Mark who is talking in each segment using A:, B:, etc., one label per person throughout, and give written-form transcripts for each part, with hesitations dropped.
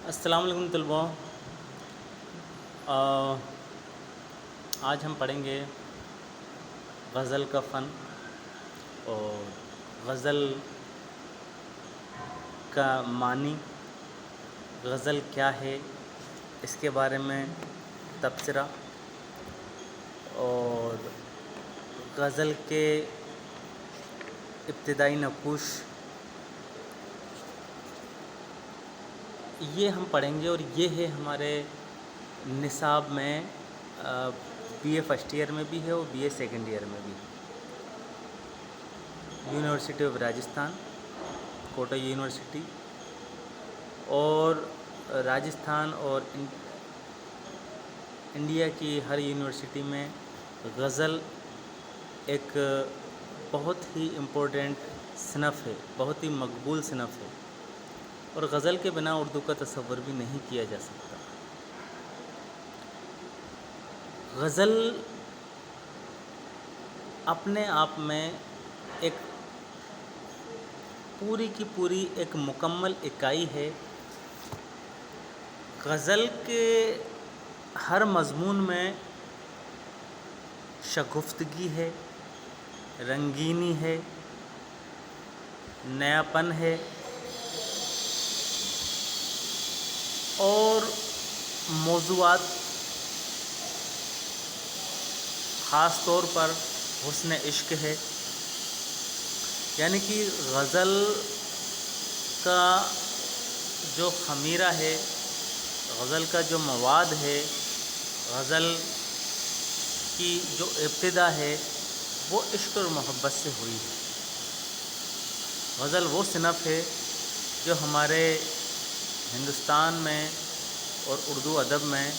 A: السلام علیکم طلباء۔ آج ہم پڑھیں گے غزل کا فن اور غزل کا معنی، غزل کیا ہے اس کے بارے میں تبصرہ، اور غزل کے ابتدائی نقوش یہ ہم پڑھیں گے، اور یہ ہے ہمارے نصاب میں بی اے فرسٹ ایئر میں بھی ہے اور بی اے سیکنڈ ایئر میں بھی ہے۔ University of Rajasthan, Kota university, اور راجستھان اور انڈیا کی ہر یونیورسٹی میں غزل ایک بہت ہی امپورٹنٹ صنف ہے، بہت ہی مقبول صنف ہے، اور غزل کے بنا اردو کا تصور بھی نہیں کیا جا سکتا۔ غزل اپنے آپ میں ایک پوری کی پوری ایک مکمل اکائی ہے۔ غزل کے ہر مضمون میں شگفتگی ہے، رنگینی ہے، نیاپن ہے، اور موضوعات خاص طور پر حسن عشق ہے۔ یعنی کہ غزل کا جو خمیرہ ہے، غزل کا جو مواد ہے، غزل کی جو ابتدا ہے، وہ عشق اور محبت سے ہوئی ہے۔ غزل وہ صنف ہے جو ہمارے ہندوستان میں اور اردو ادب میں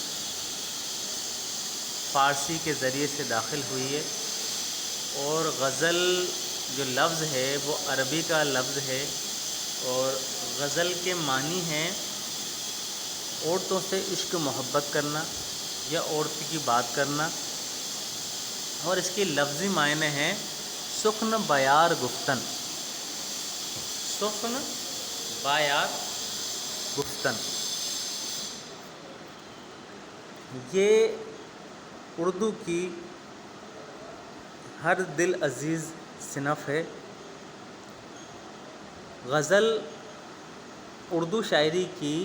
A: فارسی کے ذریعے سے داخل ہوئی ہے، اور غزل جو لفظ ہے وہ عربی کا لفظ ہے، اور غزل کے معنی ہیں عورتوں سے عشق محبت کرنا یا عورت کی بات کرنا، اور اس کے لفظی معنی ہیں سخن بیار گفتن، سخن بیار گفتن۔ یہ اردو کی ہر دل عزیز صنف ہے۔ غزل اردو شاعری کی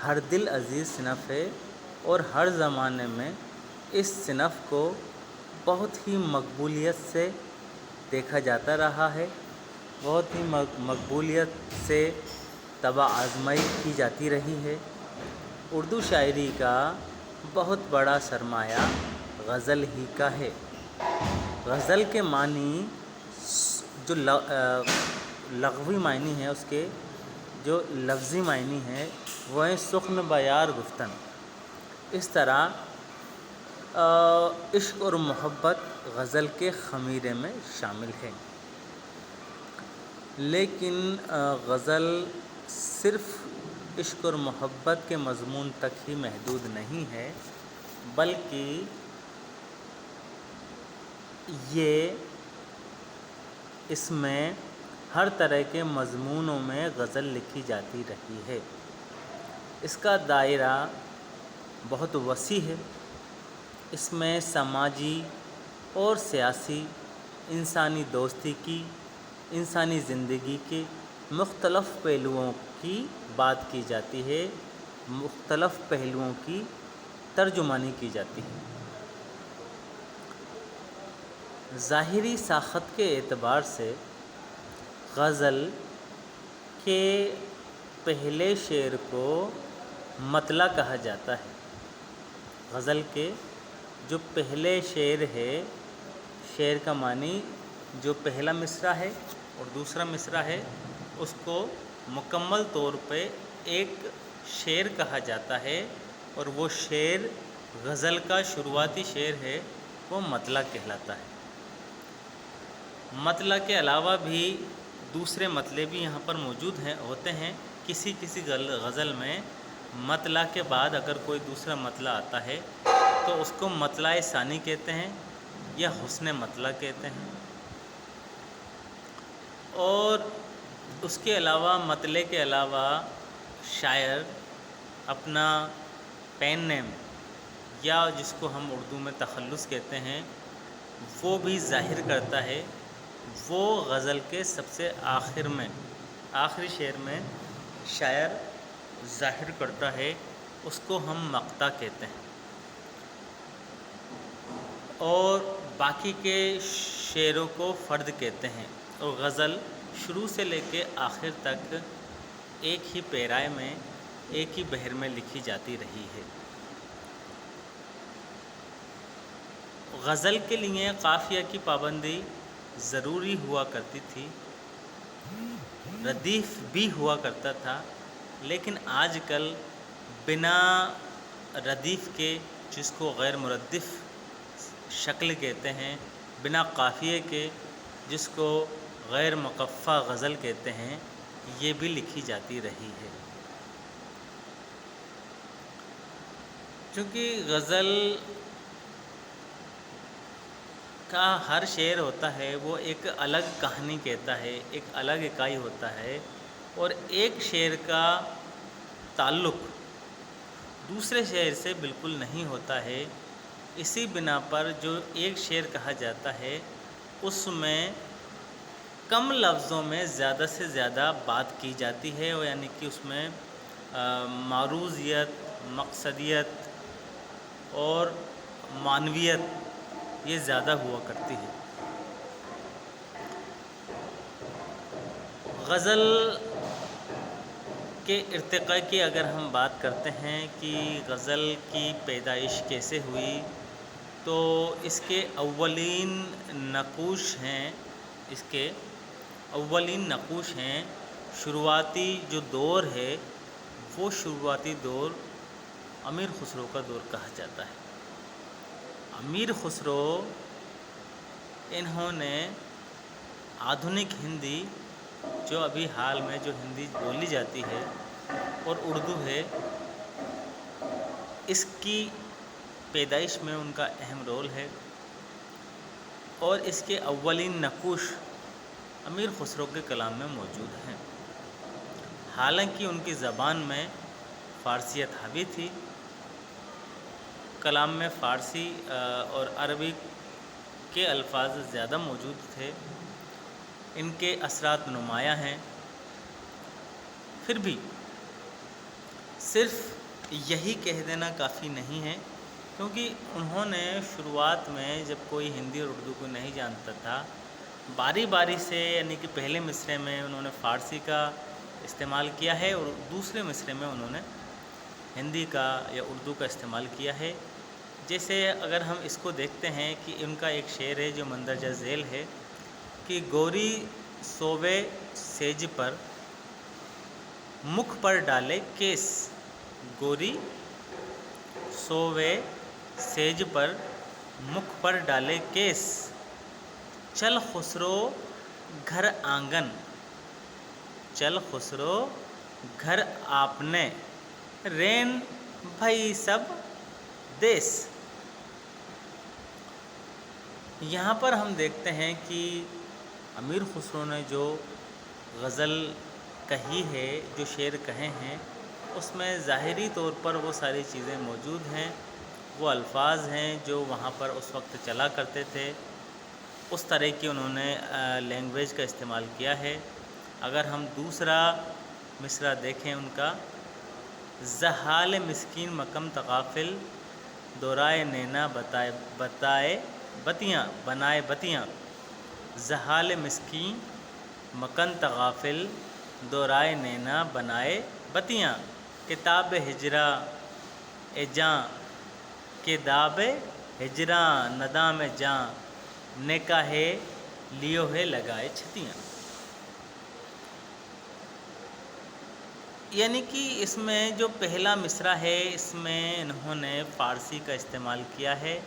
A: ہر دل عزیز صنف ہے، اور ہر زمانے میں اس صنف کو بہت ہی مقبولیت سے دیکھا جاتا رہا ہے، بہت ہی مقبولیت سے طبع آزمائی کی جاتی رہی ہے۔ اردو شاعری کا بہت بڑا سرمایہ غزل ہی کا ہے۔ غزل کے معنی جو لغوی معنی ہیں، اس کے جو لفظی معنی ہیں وہ ہیں سخن بیار گفتن۔ اس طرح عشق اور محبت غزل کے خمیرے میں شامل ہے، لیکن غزل صرف عشق اور محبت کے مضمون تک ہی محدود نہیں ہے، بلکہ یہ اس میں ہر طرح کے مضمونوں میں غزل لکھی جاتی رہی ہے۔ اس کا دائرہ بہت وسیع ہے، اس میں سماجی اور سیاسی، انسانی دوستی کی، انسانی زندگی کے مختلف پہلوؤں کی بات کی جاتی ہے، مختلف پہلوؤں کی ترجمانی کی جاتی ہے۔ ظاہری ساخت کے اعتبار سے غزل کے پہلے شعر کو مطلع کہا جاتا ہے۔ غزل کے جو پہلے شعر ہے، شعر کا معنی جو پہلا مصرع ہے اور دوسرا مصرع ہے، اس کو مکمل طور پہ ایک شعر کہا جاتا ہے، اور وہ شعر غزل کا شروعاتی شعر ہے، وہ مطلع کہلاتا ہے۔ مطلع کے علاوہ بھی دوسرے مطلع بھی یہاں پر موجود ہوتے ہیں۔ کسی کسی غزل میں مطلع کے بعد اگر کوئی دوسرا مطلع آتا ہے تو اس کو مطلع ثانی کہتے ہیں یا حسن مطلع کہتے ہیں، اور اس کے علاوہ مطلع کے علاوہ شاعر اپنا پین نیم یا جس کو ہم اردو میں تخلص کہتے ہیں وہ بھی ظاہر کرتا ہے، وہ غزل کے سب سے آخری شعر میں شاعر ظاہر کرتا ہے، اس کو ہم مقطع کہتے ہیں، اور باقی کے شعروں کو فرد کہتے ہیں۔ اور غزل شروع سے لے کے آخر تک ایک ہی پیرائے میں، ایک ہی بحر میں لکھی جاتی رہی ہے۔ غزل کے لیے قافیہ کی پابندی ضروری ہوا کرتی تھی، ردیف بھی ہوا کرتا تھا، لیکن آج کل بنا ردیف کے، جس کو غیر مردف شکل کہتے ہیں، بنا قافیے کے، جس کو غیر مقفع غزل کہتے ہیں، یہ بھی لکھی جاتی رہی ہے۔ چونکہ غزل کا ہر شعر ہوتا ہے وہ ایک الگ کہانی کہتا ہے، ایک الگ اکائی ہوتا ہے، اور ایک شعر کا تعلق دوسرے شعر سے بالکل نہیں ہوتا ہے۔ اسی بنا پر جو ایک شعر کہا جاتا ہے اس میں کم لفظوں میں زیادہ سے زیادہ بات کی جاتی ہے، اور یعنی کہ اس میں معروضیت، مقصدیت اور معنویت یہ زیادہ ہوا کرتی ہے۔ غزل کے ارتقاء کی اگر ہم بات کرتے ہیں کہ غزل کی پیدائش کیسے ہوئی، تو اس کے اولین نقوش ہیں، شروعاتی جو دور ہے وہ شروعاتی دور امیر خسرو کا دور کہا جاتا ہے۔ امیر خسرو انہوں نے آدھنک ہندی، جو ابھی حال میں جو ہندی بولی جاتی ہے اور اردو ہے، اس کی پیدائش میں ان کا اہم رول ہے، اور اس کے اولین نقوش امیر خسرو کے کلام میں موجود ہیں۔ حالانکہ ان کی زبان میں فارسیت حاوی تھی، کلام میں فارسی اور عربی کے الفاظ زیادہ موجود تھے، ان کے اثرات نمایاں ہیں، پھر بھی صرف یہی کہہ دینا کافی نہیں ہے، کیونکہ انہوں نے شروعات میں جب کوئی ہندی اور اردو کو نہیں جانتا تھا، باری باری سے، یعنی کہ پہلے مصرعے میں انہوں نے فارسی کا استعمال کیا ہے، اور دوسرے مصرعے میں انہوں نے ہندی کا یا اردو کا استعمال کیا ہے۔ جیسے اگر ہم اس کو دیکھتے ہیں کہ ان کا ایک شعر ہے جو مندرجہ ذیل ہے کہ گوری سووے سیج پر مکھ پر ڈالے کیس، گوری سووے سیج پر مکھ پر ڈالے کیس، چل خسرو گھر آنگن، چل خسرو گھر آپ نے، رین بھائی سب دیس۔ یہاں پر ہم دیکھتے ہیں کہ امیر خسرو نے جو غزل کہی ہے، جو شعر کہے ہیں، اس میں ظاہری طور پر وہ ساری چیزیں موجود ہیں، وہ الفاظ ہیں جو وہاں پر اس وقت چلا کرتے تھے، اس طرح کی انہوں نے لینگویج کا استعمال کیا ہے۔ اگر ہم دوسرا مصرعہ دیکھیں ان کا، زحال مسکین مکم تغافل، دورائے نینا بتائے بتیاں، زحال مسکین مکن تغافل، دورائے نینا بنائے بتیاں، کتاب ہجراں جاں کے داب ہجراں ندام جاں، نکاح لیو ہے لگائے چھتیاں۔ یعنی کہ اس میں جو پہلا مصرعہ ہے اس میں انہوں نے فارسی کا استعمال کیا ہے،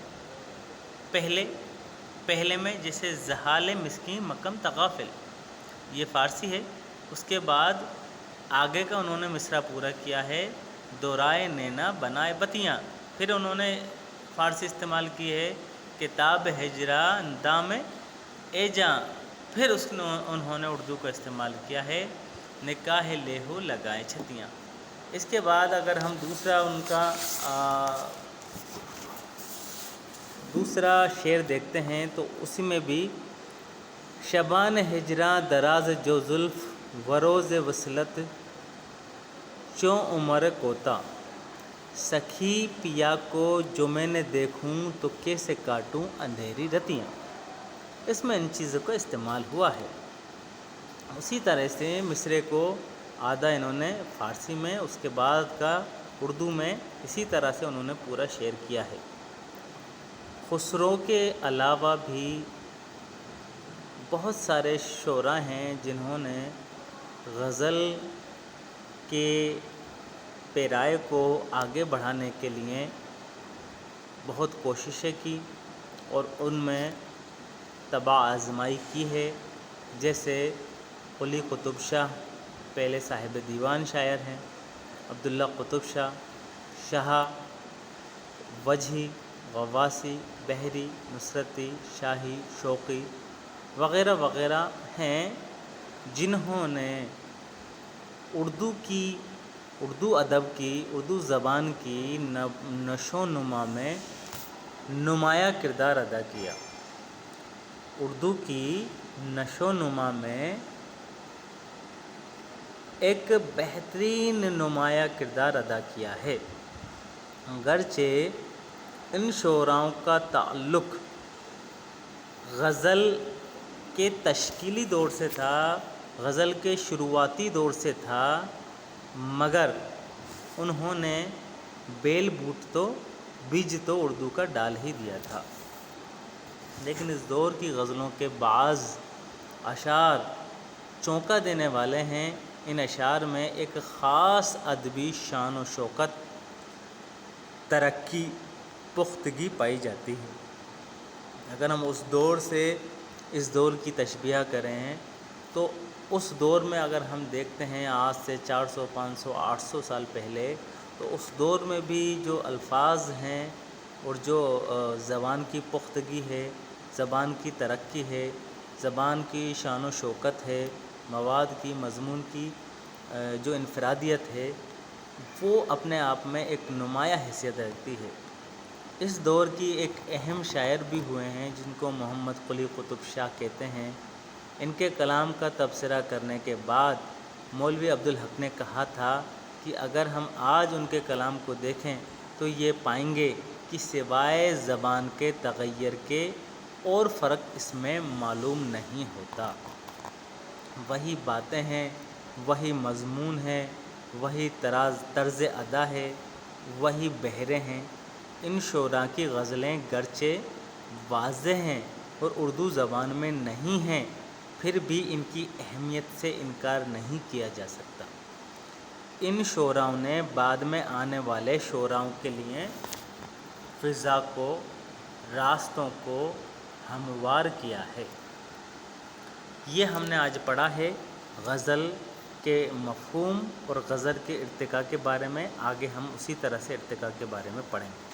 A: پہلے میں، جیسے زحال مسکین مکم تغافل، یہ فارسی ہے، اس کے بعد آگے کا انہوں نے مصرعہ پورا کیا ہے دورائے نینا بنائے بتیاں، پھر انہوں نے فارسی استعمال کی ہے کتاب ہجراں ندام جاں، پھر انہوں نے اردو کا استعمال کیا ہے نکاح لیہو لگائے چھتیاں۔ اس کے بعد اگر ہم دوسرا ان کا دوسرا شعر دیکھتے ہیں تو اسی میں بھی شبان ہجراں دراز جو زلف وروز وصلت چوں عمر کوتا، سخی پیا کو جو میں نے دیکھوں تو کیسے کاٹوں اندھیری رتیاں۔ اس میں ان چیزوں کا استعمال ہوا ہے۔ اسی طرح سے مصرے کو آدھا انہوں نے فارسی میں، اس کے بعد کا اردو میں اسی طرح سے انہوں نے پورا شعر کیا ہے۔ خسرو کے علاوہ بھی بہت سارے شعراء ہیں جنہوں نے غزل کے پیرائے کو آگے بڑھانے کے لیے بہت کوششیں کی اور ان میں طبع آزمائی کی ہے، جیسے قلی قطب شاہ پہلے صاحب دیوان شاعر ہیں، عبداللہ قطب شاہ، شاہ وجہی، غواصی، بحری، نصرتی، شاہی، شوقی وغیرہ وغیرہ ہیں، جنہوں نے اردو ادب کی، اردو زبان کی نشو و نما میں نمایاں کردار ادا کیا۔ اردو کی نشو و نما میں ایک بہترین نمایاں کردار ادا کیا ہے۔ گرچہ ان شعراؤں کا تعلق غزل کے تشکیلی دور سے تھا، غزل کے شروعاتی دور سے تھا، مگر انہوں نے بیج تو اردو کا ڈال ہی دیا تھا۔ لیکن اس دور کی غزلوں کے بعض اشعار چونکا دینے والے ہیں۔ ان اشعار میں ایک خاص ادبی شان و شوکت، ترقی، پختگی پائی جاتی ہے۔ اگر ہم اس دور سے اس دور کی تشبیہ کریں تو اس دور میں اگر ہم دیکھتے ہیں آج سے 400، 500، 800 سال پہلے، تو اس دور میں بھی جو الفاظ ہیں اور جو زبان کی پختگی ہے، زبان کی ترقی ہے، زبان کی شان و شوکت ہے، مواد کی، مضمون کی جو انفرادیت ہے، وہ اپنے آپ میں ایک نمایاں حیثیت رکھتی ہے۔ اس دور کی ایک اہم شاعر بھی ہوئے ہیں جن کو محمد قلی قطب شاہ کہتے ہیں۔ ان کے کلام کا تبصرہ کرنے کے بعد مولوی عبدالحق نے کہا تھا کہ اگر ہم آج ان کے کلام کو دیکھیں تو یہ پائیں گے کہ سوائے زبان کے تغیر کے اور فرق اس میں معلوم نہیں ہوتا۔ وہی باتیں ہیں، وہی مضمون ہے، وہی طرز ادا ہے، وہی بحریں ہیں۔ ان شعراء کی غزلیں گرچہ واضح ہیں اور اردو زبان میں نہیں ہیں، پھر بھی ان کی اہمیت سے انکار نہیں کیا جا سکتا۔ ان شعراؤں نے بعد میں آنے والے شعراؤں کے لیے فضا کو، راستوں کو ہموار کیا ہے۔ یہ ہم نے آج پڑھا ہے غزل کے مفہوم اور غزل کے ارتقاء کے بارے میں۔ آگے ہم اسی طرح سے ارتقاء کے بارے میں پڑھیں گے۔